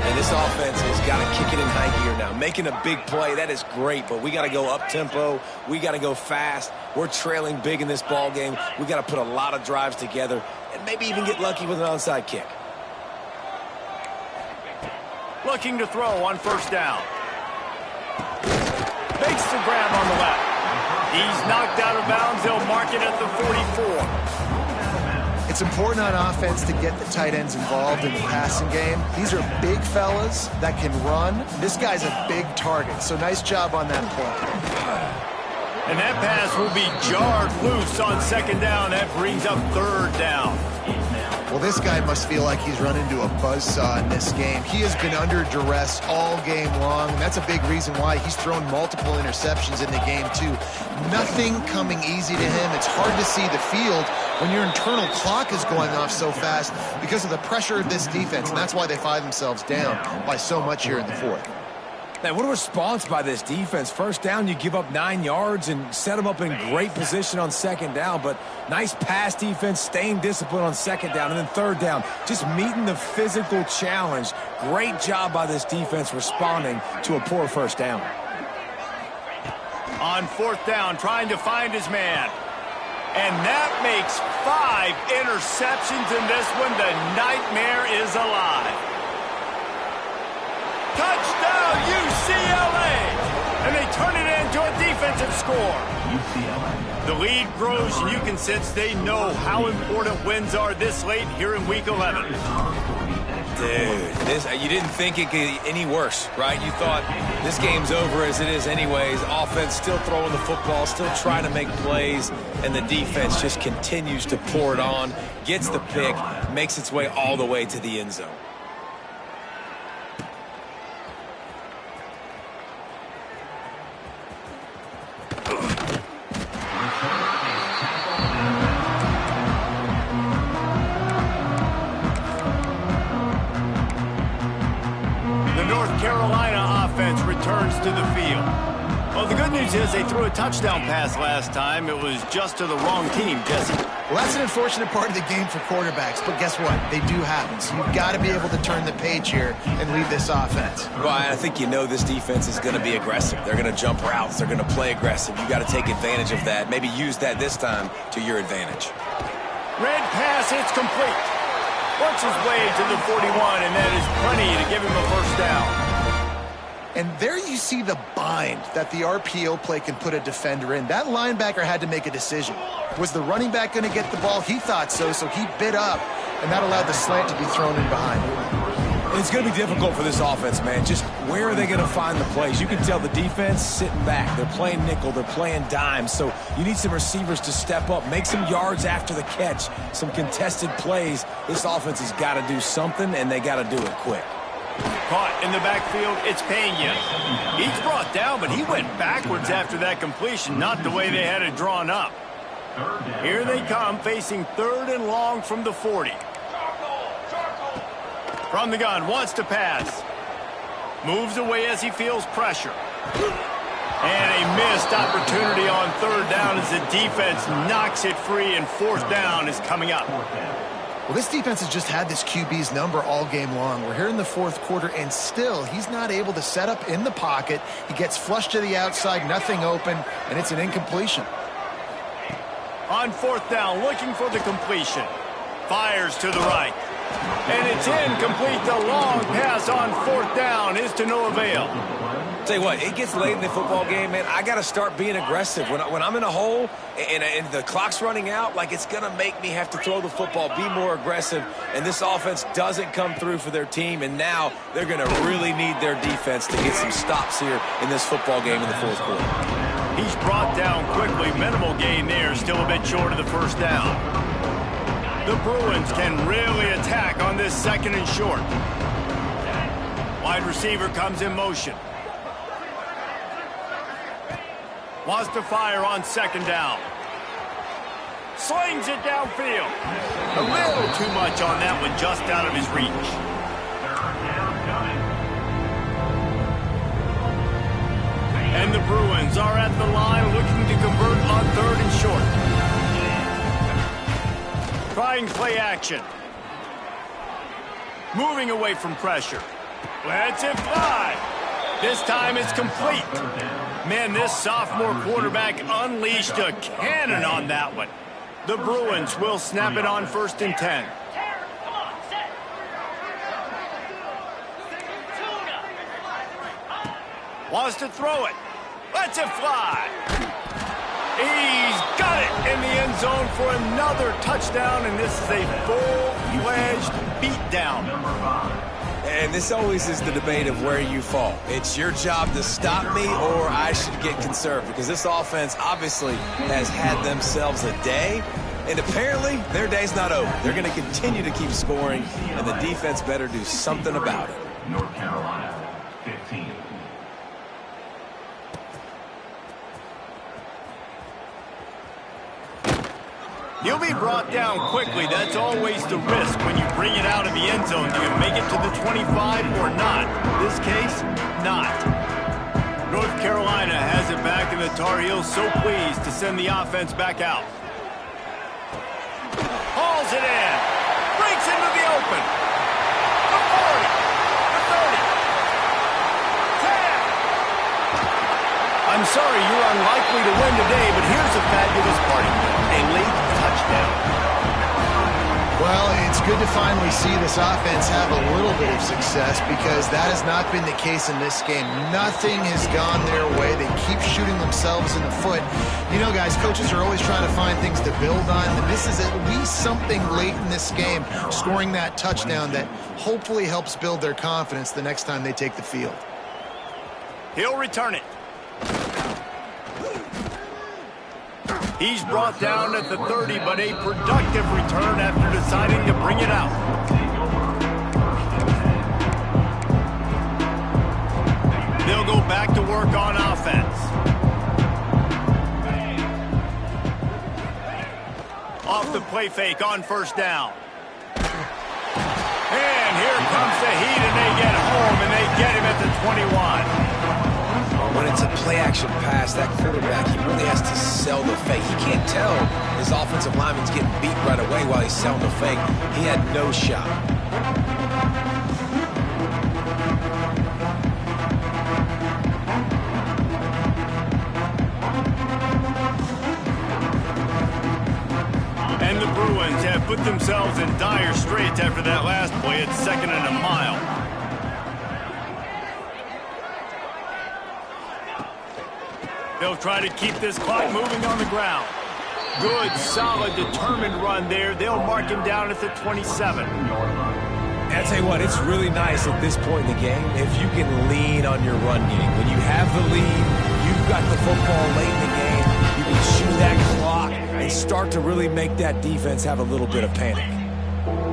And this offense has got to kick it in high gear now. Making a big play, that is great, but we got to go up-tempo. We got to go fast. We're trailing big in this ball game. We got to put a lot of drives together and maybe even get lucky with an onside kick. Looking to throw on first down. Makes the grab on the left. He's knocked out of bounds. They'll mark it at the 44. It's important on offense to get the tight ends involved in the passing game. These are big fellas that can run. This guy's a big target, so nice job on that play. And that pass will be jarred loose on second down. That brings up third down. Well, this guy must feel like he's run into a buzzsaw in this game. He has been under duress all game long, and that's a big reason why he's thrown multiple interceptions in the game, too. Nothing coming easy to him. It's hard to see the field when your internal clock is going off so fast because of the pressure of this defense, and that's why they find themselves down by so much here in the fourth. Man, what a response by this defense. First down, you give up 9 yards and set them up in great position on second down. But nice pass defense, staying disciplined on second down. And then third down, just meeting the physical challenge. Great job by this defense responding to a poor first down. On fourth down, trying to find his man. And that makes 5 interceptions in this one. The nightmare is alive. Touchdown, UCLA! And they turn it into a defensive score. The lead grows, and you can sense they know how important wins are this late here in Week 11. Dude, you didn't think it could get any worse, right? You thought this game's over as it is anyways. Offense still throwing the football, still trying to make plays, and the defense just continues to pour it on, gets the pick, makes its way all the way to the end zone. Carolina offense returns to the field. Well, the good news is they threw a touchdown pass last time. It was just to the wrong team, Jesse. Well, that's an unfortunate part of the game for quarterbacks, but guess what? They do happen. So you've got to be able to turn the page here and lead this offense. Well, I think you know this defense is going to be aggressive. They're going to jump routes. They're going to play aggressive. You got to take advantage of that. Maybe use that this time to your advantage. Red pass, it's complete. Works his way to the 41, and that is plenty to give him a first down. And there you see the bind that the RPO play can put a defender in. That linebacker had to make a decision. Was the running back going to get the ball? He thought so, so he bit up, and that allowed the slant to be thrown in behind him. It's going to be difficult for this offense, man. Just where are they going to find the plays? You can tell the defense sitting back. They're playing nickel. They're playing dime. So you need some receivers to step up, make some yards after the catch, some contested plays. This offense has got to do something, and they got to do it quick. Caught in the backfield, it's Pena. He's brought down, but he went backwards after that completion, not the way they had it drawn up. Here they come, facing 3rd and long from the 40. From the gun, wants to pass. Moves away as he feels pressure. And a missed opportunity on 3rd down as the defense knocks it free, and 4th down is coming up. Well, this defense has just had this QB's number all game long. We're here in the 4th quarter, and still he's not able to set up in the pocket. He gets flushed to the outside, nothing open, and it's an incompletion. On 4th down, looking for the completion. Fires to the right. And it's incomplete. The long pass on 4th down is to no avail. Tell you what, it gets late in the football game, man. I got to start being aggressive. When I'm in a hole and the clock's running out, like, it's going to make me have to throw the football, be more aggressive, and this offense doesn't come through for their team, and now they're going to really need their defense to get some stops here in this football game in the 4th quarter. He's brought down quickly. Minimal gain there, still a bit short of the 1st down. The Bruins can really attack on this 2nd and short. Wide receiver comes in motion. Wants to fire on 2nd down. Slings it downfield. A little too much on that one, just out of his reach. And the Bruins are at the line looking to convert on 3rd and short. Trying play action. Moving away from pressure. Lets it fly. This time it's complete. Man, this sophomore quarterback unleashed a cannon on that one. The Bruins will snap it on 1st and 10. Wants to throw it. Lets it fly. He's got it in the end zone for another touchdown, and this is a full-fledged beatdown. And this always is the debate of where you fall. It's your job to stop me, or I should get conserved, because this offense obviously has had themselves a day, and apparently their day's not over. They're going to continue to keep scoring, and the defense better do something about it. North Carolina, 15. He'll be brought down quickly. That's always the risk when you bring it out of the end zone. Do you make it to the 25 or not? In this case, not. North Carolina has it back, and the Tar Heels so pleased to send the offense back out. Hauls it in. Breaks into the open. The 40. The 30. 10. I'm sorry you're unlikely to win today, but here's a fabulous party. A late touchdown. Well, it's good to finally see this offense have a little bit of success because that has not been the case in this game. Nothing has gone their way. They keep shooting themselves in the foot. You know, guys, coaches are always trying to find things to build on, and this is at least something late in this game, scoring that touchdown that hopefully helps build their confidence the next time they take the field. He'll return it. He's brought down at the 30, but a productive return after deciding to bring it out. They'll go back to work on offense. Off the play fake on first down. And here comes the heat, and they get home, and they get him at the 21. When it's a play-action pass, that quarterback, he really has to sell the fake. He can't tell his offensive lineman's getting beat right away while he's selling the fake. He had no shot. And the Bruins have put themselves in dire straits after that last play at 2nd and a mile. They'll try to keep this clock moving on the ground. Good, solid, determined run there. They'll mark him down at the 27. I'll tell you what, it's really nice at this point in the game if you can lean on your run game. When you have the lead, you've got the football late in the game, you can shoot that clock and start to really make that defense have a little bit of panic.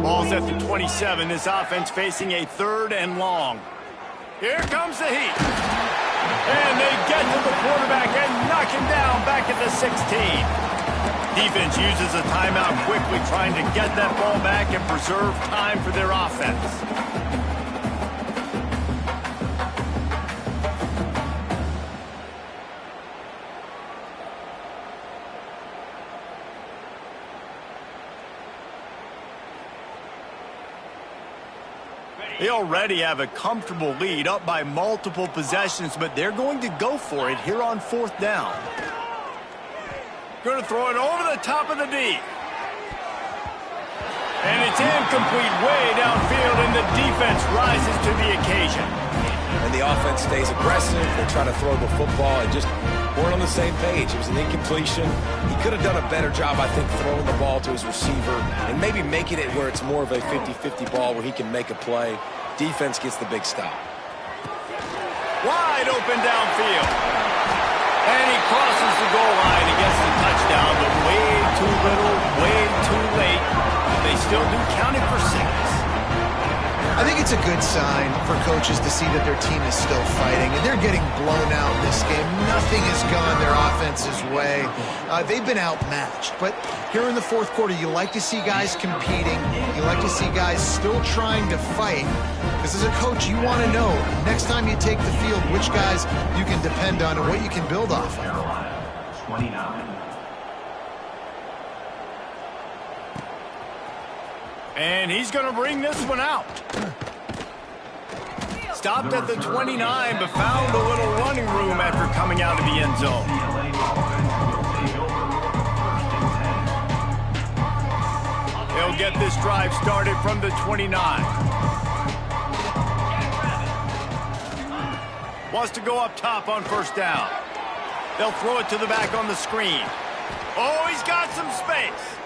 Ball's at the 27. This offense facing a 3rd and long. Here comes the heat. And they get to the quarterback and knock him down back at the 16. Defense uses a timeout quickly, trying to get that ball back and preserve time for their offense. They already have a comfortable lead, up by multiple possessions, but they're going to go for it here on 4th down. Going to throw it over the top of the D. And it's incomplete way downfield, and the defense rises to the occasion. And the offense stays aggressive. They try to throw the football and just weren't on the same page. It was an incompletion. He could have done a better job, I think, throwing the ball to his receiver and maybe making it where it's more of a 50-50 ball where he can make a play. Defense gets the big stop. Wide open downfield. And he crosses the goal line and gets the touchdown, but way too little, way too late. But they still do count it for 6. I think it's a good sign for coaches to see that their team is still fighting, and they're getting blown out in this game. Nothing has gone their offense's way. They've been outmatched, but here in the 4th quarter, you like to see guys competing. You like to see guys still trying to fight, because as a coach, you want to know next time you take the field which guys you can depend on and what you can build off of. 29. And he's going to bring this one out. Stopped at the 29, but found a little running room after coming out of the end zone. They'll get this drive started from the 29. Wants to go up top on 1st down. They'll throw it to the back on the screen. Oh, he's got some space.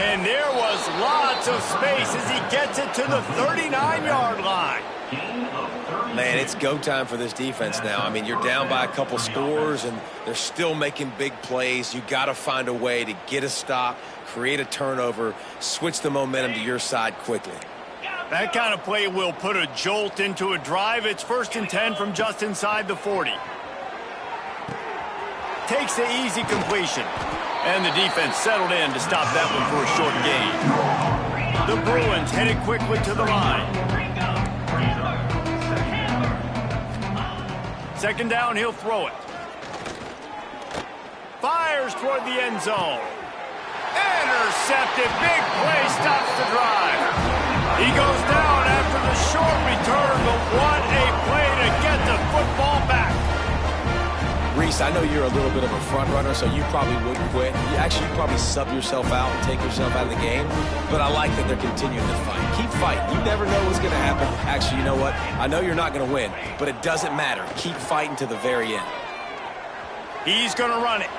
And there was lots of space as he gets it to the 39-yard line. Man, it's go time for this defense now. I mean, you're down by a couple scores, and they're still making big plays. You got to find a way to get a stop, create a turnover, switch the momentum to your side quickly. That kind of play will put a jolt into a drive. It's 1st and 10 from just inside the 40. Takes the easy completion. And the defense settled in to stop that one for a short gain. The Bruins headed quickly to the line. 2nd down, he'll throw it. Fires toward the end zone. Intercepted. Big play stops the drive. He goes down after the short return, but what a play to get the football back. Reese, I know you're a little bit of a front runner, so you probably wouldn't quit. You'd probably sub yourself out and take yourself out of the game. But I like that they're continuing to fight. Keep fighting. You never know what's going to happen. Actually, you know what? I know you're not going to win, but it doesn't matter. Keep fighting to the very end. He's going to run it.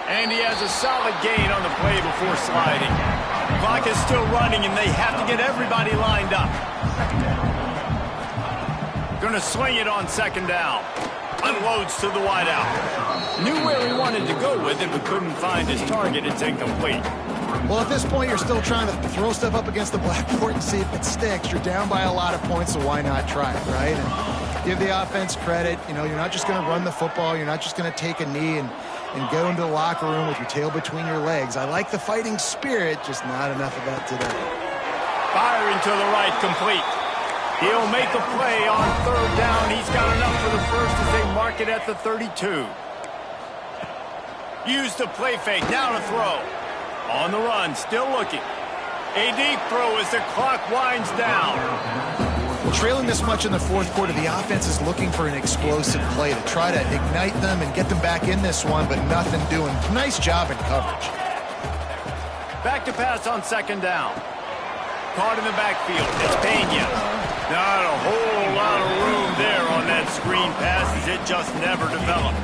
And he has a solid gain on the play before sliding. The clock is still running, and they have to get everybody lined up. Going to swing it on second down. Unloads to the wideout. Knew where he wanted to go with it, but couldn't find his target. It's incomplete. Well, at this point, you're still trying to throw stuff up against the blackboard and see if it sticks. You're down by a lot of points, so why not try it, right? And give the offense credit. You know, you're not just going to run the football. You're not just going to take a knee and go into the locker room with your tail between your legs. I like the fighting spirit, just not enough of that today. Firing to the right, complete. He'll make a play on third down. He's got enough for the first as they mark it at the 32. Use the play fake. Now to throw. On the run, still looking. A deep throw as the clock winds down. Well, trailing this much in the fourth quarter, the offense is looking for an explosive play to try to ignite them and get them back in this one, but nothing doing. Nice job in coverage. Back to pass on second down. Caught in the backfield. It's Pena. Not a whole lot of room there on that screen pass as it just never developed.